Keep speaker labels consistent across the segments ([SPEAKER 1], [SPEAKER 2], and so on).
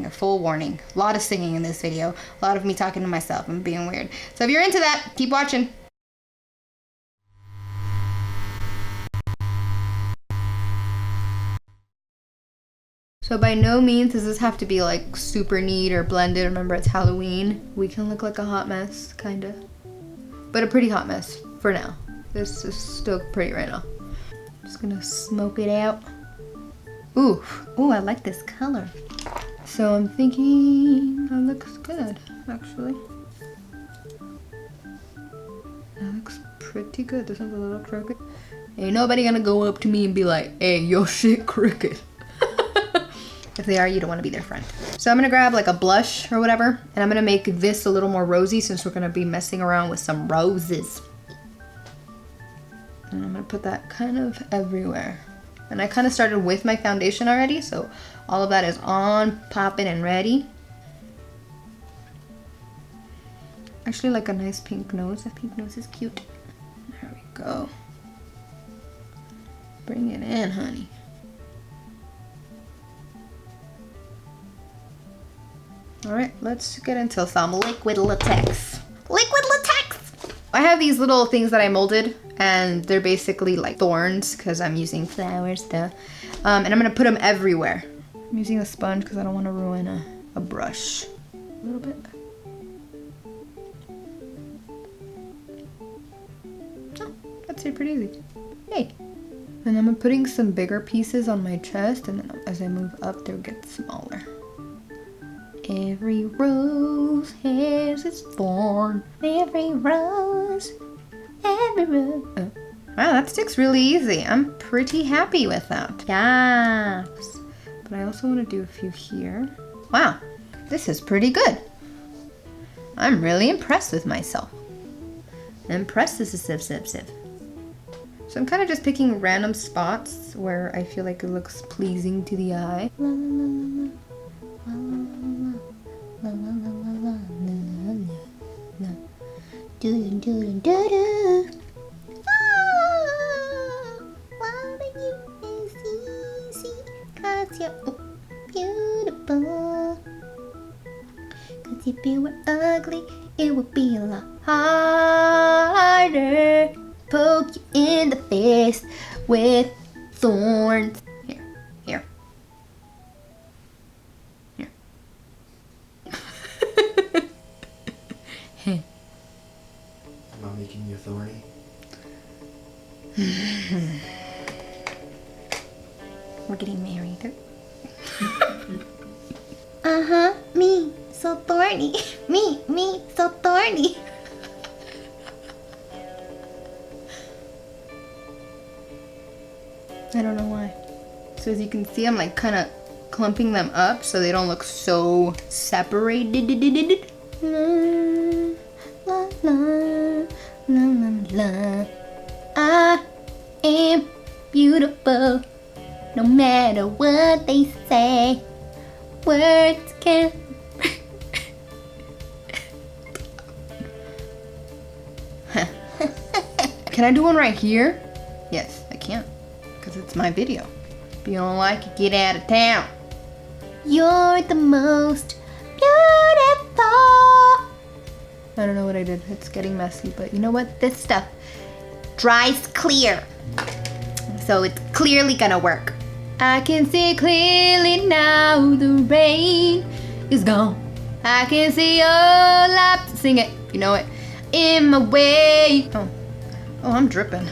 [SPEAKER 1] a full warning. A lot of singing in this video. A lot of me talking to myself and being weird. So if you're into that, keep watching. So by no means does this have to be like super neat or blended. Remember, it's Halloween. We can look like a hot mess, kinda. But a pretty hot mess for now. This is still pretty right now. Just gonna smoke it out. Ooh, I like this color. So I'm thinking that looks good, actually. That looks pretty good. This one's a little crooked. Ain't nobody gonna go up to me and be like, hey, your shit crooked. If they are, you don't want to be their friend. So I'm gonna grab like a blush or whatever, and I'm gonna make this a little more rosy since we're gonna be messing around with some roses. And I'm gonna put that kind of everywhere. And I kind of started with my foundation already, so all of that is on, popping, and ready. Actually like a nice pink nose. That pink nose is cute. There we go. Bring it in, honey. All right, let's get into some liquid latex. Liquid latex! I have these little things that I molded, and they're basically like thorns because I'm using flower stuff. And I'm gonna put them everywhere. I'm using a sponge because I don't want to ruin a brush. A little bit. Oh, that's pretty easy. Yay! And I'm putting some bigger pieces on my chest, and then as I move up, they'll get smaller. Every rose has its thorn. Every rose, every rose. Oh. Wow, that sticks really easy. I'm pretty happy with that. Yes. But I also want to do a few here. Wow, this is pretty good. I'm really impressed with myself. Impressed with the sieve. So I'm kind of just picking random spots where I feel like it looks pleasing to the eye. La, la, la, la, la. La la la la la la la la. Do do do do do. Ah, loving you is easy 'cause you're beautiful. 'Cause if you were ugly, it would be a lot harder. Poke you in the face with thorns. Here.
[SPEAKER 2] Am I making you thorny?
[SPEAKER 1] We're getting married.
[SPEAKER 3] Me, so thorny. Me, so thorny.
[SPEAKER 1] I don't know why. So as you can see, I'm like kind of clumping them up so they don't look so separated. La, la, la, la, la. I am beautiful, no matter what they say. Words can't. Can I do one right here? Yes, I can, because it's my video. If you don't like it, get out of town. You're the most beautiful. I don't know what I did. It's getting messy, but you know what? This stuff dries clear. So it's clearly gonna work. I can see clearly now the rain is gone. I can see your light. Sing it. You know it. In my way. Oh, I'm dripping.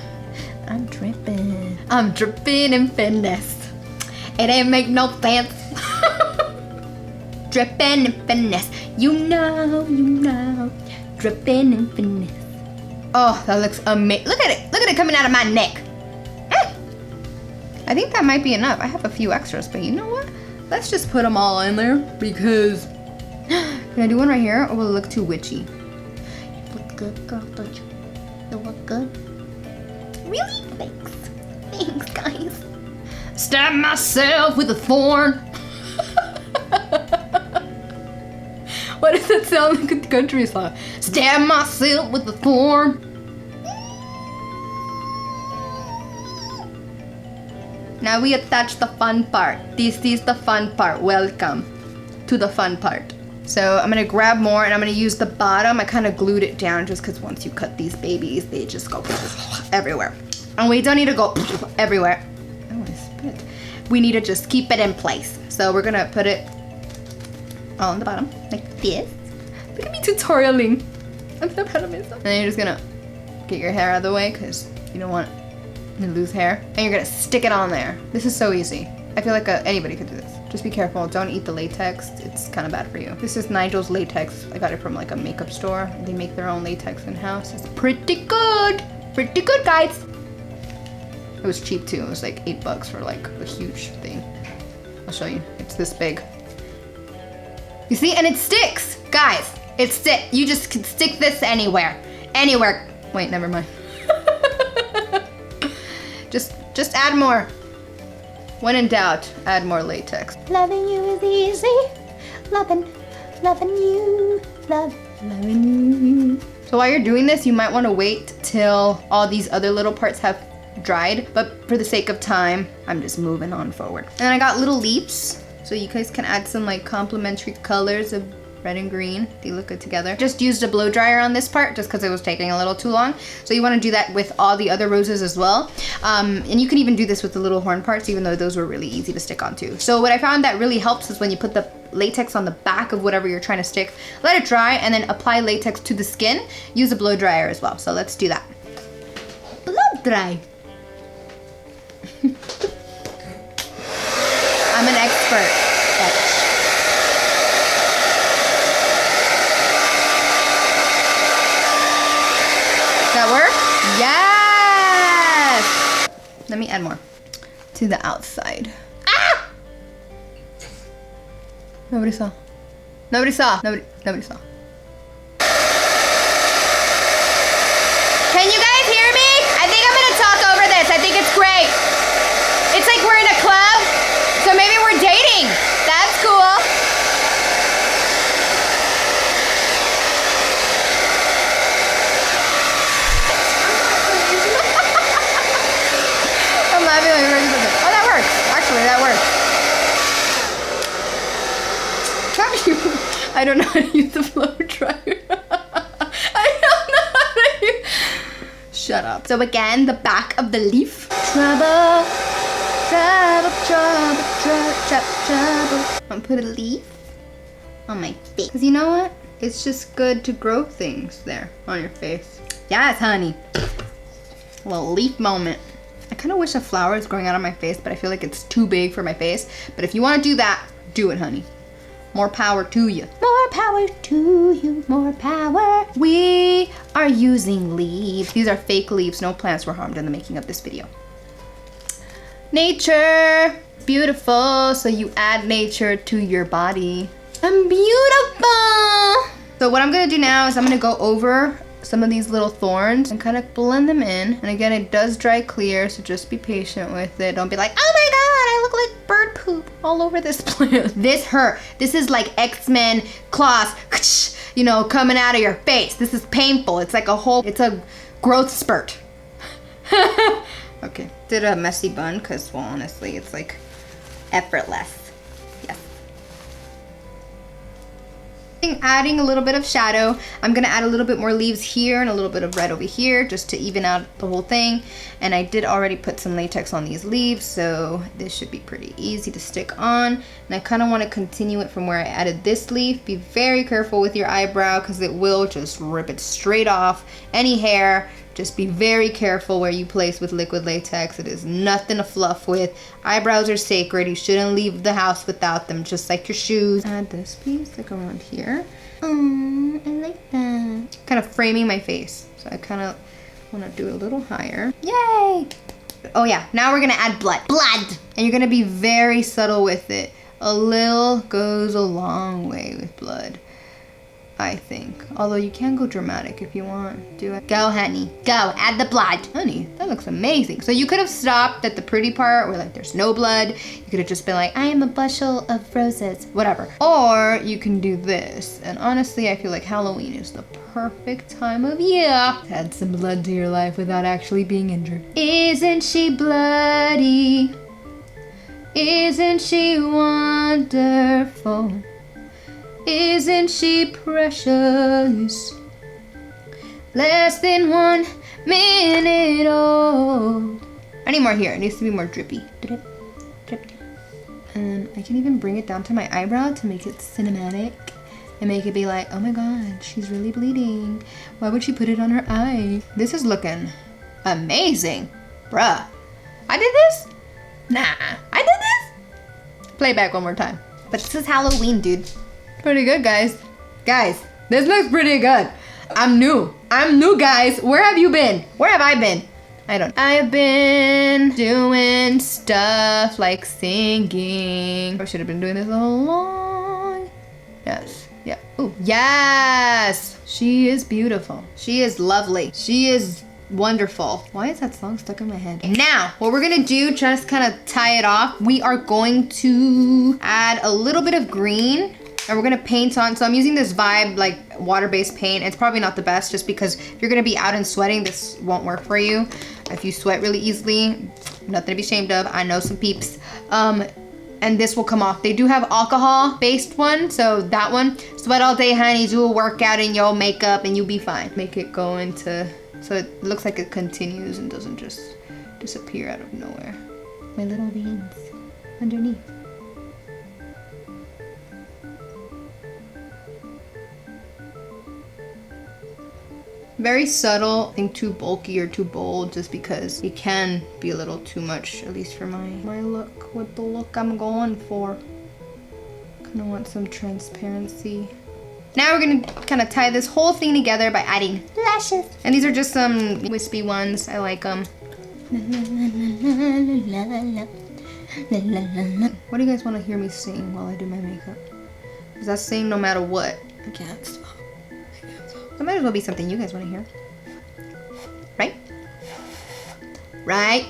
[SPEAKER 1] I'm dripping in finesse. It ain't make no sense. Dripping in finesse. You know. Dripping in finesse. Oh, that looks amazing. Look at it coming out of my neck. I think that might be enough. I have a few extras, but you know what? Let's just put them all in there because can I do one right here or will it look too witchy?
[SPEAKER 3] You look good, girl, don't you? You look good. Really? Thanks, guys.
[SPEAKER 1] Stab myself with a thorn. Why does that sound like a country song? Stab myself with a thorn. Now we attach the fun part. This is the fun part. Welcome. to the fun part. So I'm gonna grab more and I'm gonna use the bottom. I kind of glued it down just because once you cut these babies, they just go everywhere. And we don't need to go everywhere. Oh, I spit. We need to just keep it in place. So we're gonna put it on the bottom, like this. Look at me tutorialing. I'm so proud of myself. And then you're just gonna get your hair out of the way because you don't want to lose hair. And you're gonna stick it on there. This is so easy. I feel like anybody could do this. Just be careful, don't eat the latex. It's kind of bad for you. This is Nigel's latex. I got it from like a makeup store. They make their own latex in-house. It's pretty good. Pretty good, guys. It was cheap too. It was like $8 for like a huge thing. I'll show you. It's this big. You see? And it sticks. Guys, it sticks. You just can stick this anywhere. Anywhere. Wait, never mind. Just add more. When in doubt, add more latex.
[SPEAKER 3] Loving you is easy. Loving you. Loving you.
[SPEAKER 1] So while you're doing this, you might want to wait till all these other little parts have dried. But for the sake of time, I'm just moving on forward. And I got little leaves. So you guys can add some like complementary colors of red and green. They look good together. Just used a blow dryer on this part just because it was taking a little too long. So you want to do that with all the other roses as well. And you can even do this with the little horn parts, even though those were really easy to stick onto. So what I found that really helps is when you put the latex on the back of whatever you're trying to stick, let it dry and then apply latex to the skin. Use a blow dryer as well. So let's do that. Blow dry. I'm an expert. That work? Yes! Let me add more to the outside. Ah! Nobody saw. Nobody saw. Nobody saw. Can you guys hear me? I think I'm gonna talk over this. I think it's great. It's like we're in a club, so maybe we're dating. That's cool. Oh, that works. Actually, that works. I don't know how to use the blow dryer. I don't know how to use. Shut up. So again, the back of the leaf. Trouble, trouble, trouble, trouble, trouble. I'm gonna put a leaf on my face. Cause you know what? It's just good to grow things there on your face. Yes, honey. A little leaf moment. I kind of wish a flower was growing out of my face, but I feel like it's too big for my face. But if you want to do that, do it, honey. More power to you.
[SPEAKER 3] More power to you. More power.
[SPEAKER 1] We are using leaves. These are fake leaves. No plants were harmed in the making of this video. Nature. Beautiful. So you add nature to your body. I'm beautiful. So what I'm going to do now is I'm going to go over some of these little thorns and kind of blend them in. And again, it does dry clear, so just be patient with it. Don't be like, oh my god, I look like bird poop all over this plant. This hurt. This is like X-Men claws, you know, coming out of your face. This is painful. It's like it's a growth spurt. Okay, did a messy bun because, well, honestly, it's like effortless. Adding a little bit of shadow. I'm gonna add a little bit more leaves here and a little bit of red over here just to even out the whole thing. And I did already put some latex on these leaves, so this should be pretty easy to stick on. And I kind of want to continue it from where I added this leaf. Be very careful with your eyebrow because it will just rip it straight off. Any hair, just be very careful where you place with liquid latex. It is nothing to fluff with. Eyebrows are sacred. You shouldn't leave the house without them, just like your shoes. Add this piece like around here.
[SPEAKER 3] Oh, I like that.
[SPEAKER 1] Kind of framing my face. So I kind of want to do it a little higher. Yay! Oh yeah, now we're gonna add blood. Blood! And you're gonna be very subtle with it. A little goes a long way with blood, I think. Although you can go dramatic if you want. Do it. Go, honey. Go. Add the blood. Honey, that looks amazing. So you could have stopped at the pretty part where like there's no blood. You could have just been like, I am a bushel of roses. Whatever. Or you can do this. And honestly, I feel like Halloween is the perfect time of year to add some blood to your life without actually being injured. Isn't she bloody? Isn't she wonderful? Isn't she precious? Less than 1 minute old. I need more here. It needs to be more drippy. Drip, drip. And I can even bring it down to my eyebrow to make it cinematic and make it be like, oh my god, she's really bleeding. Why would she put it on her eye? This is looking amazing. Bruh. I did this? Nah, I did this? Play back one more time.
[SPEAKER 3] But this is Halloween, dude.
[SPEAKER 1] Pretty good, guys. Guys, this looks pretty good. I'm new, guys. Where have you been? Where have I been? I've been doing stuff like singing. I should have been doing this all along. Yes. Yeah. Ooh. Yes. She is beautiful. She is lovely. She is wonderful. Why is that song stuck in my head? Now, what we're gonna do, just kind of tie it off, we are going to add a little bit of green. And we're gonna paint on, so I'm using this Vibe like water-based paint. It's probably not the best just because if you're gonna be out and sweating, this won't work for you. If you sweat really easily, nothing to be ashamed of. I know some peeps. And this will come off. They do have alcohol-based one, so that one. Sweat all day, honey, do a workout in your makeup and you'll be fine. Make it go into, so it looks like it continues and doesn't just disappear out of nowhere. My little veins underneath. Very subtle, I think too bulky or too bold just because it can be a little too much, at least for my look, with the look I'm going for. Kind of want some transparency. Now we're gonna kind of tie this whole thing together by adding lashes. And these are just some wispy ones, I like them. What do you guys want to hear me sing while I do my makeup? Because I sing no matter what. I can't stop. It might as well be something you guys want to hear. Right? Right?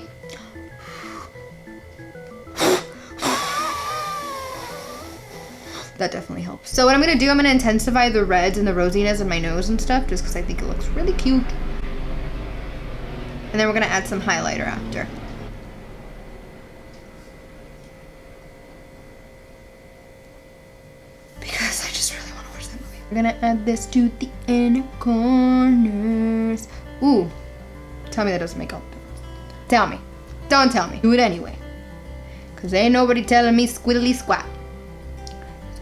[SPEAKER 1] That definitely helps. So what I'm going to do, I'm going to intensify the reds and the rosiness in my nose and stuff just because I think it looks really cute. And then we're going to add some highlighter after. Because I just really want to watch that movie. We're gonna add this to the inner corners. Ooh, tell me that doesn't make all the difference. Tell me, don't tell me. Do it anyway. Cause ain't nobody telling me squiddly squat.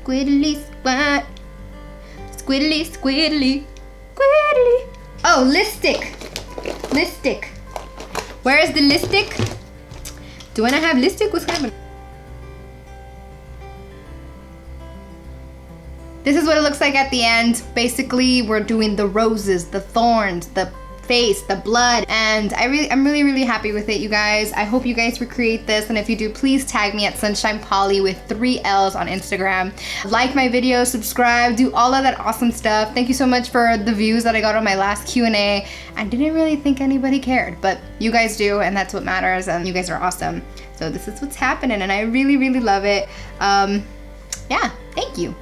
[SPEAKER 1] Squiddly squat. Squiddly, squiddly, squiddly. Oh, lipstick. Lipstick. Where is the lipstick? Do I not have lipstick? What's happening? This is what it looks like at the end. Basically, we're doing the roses, the thorns, the face, the blood, and I'm really happy with it, you guys. I hope you guys recreate this, and if you do, please tag me at Sunshine Polly with 3 L's on Instagram. Like my video, subscribe, do all of that awesome stuff. Thank you so much for the views that I got on my last Q&A. I didn't really think anybody cared, but you guys do, and that's what matters, and you guys are awesome. So this is what's happening, and I really love it. Yeah, thank you.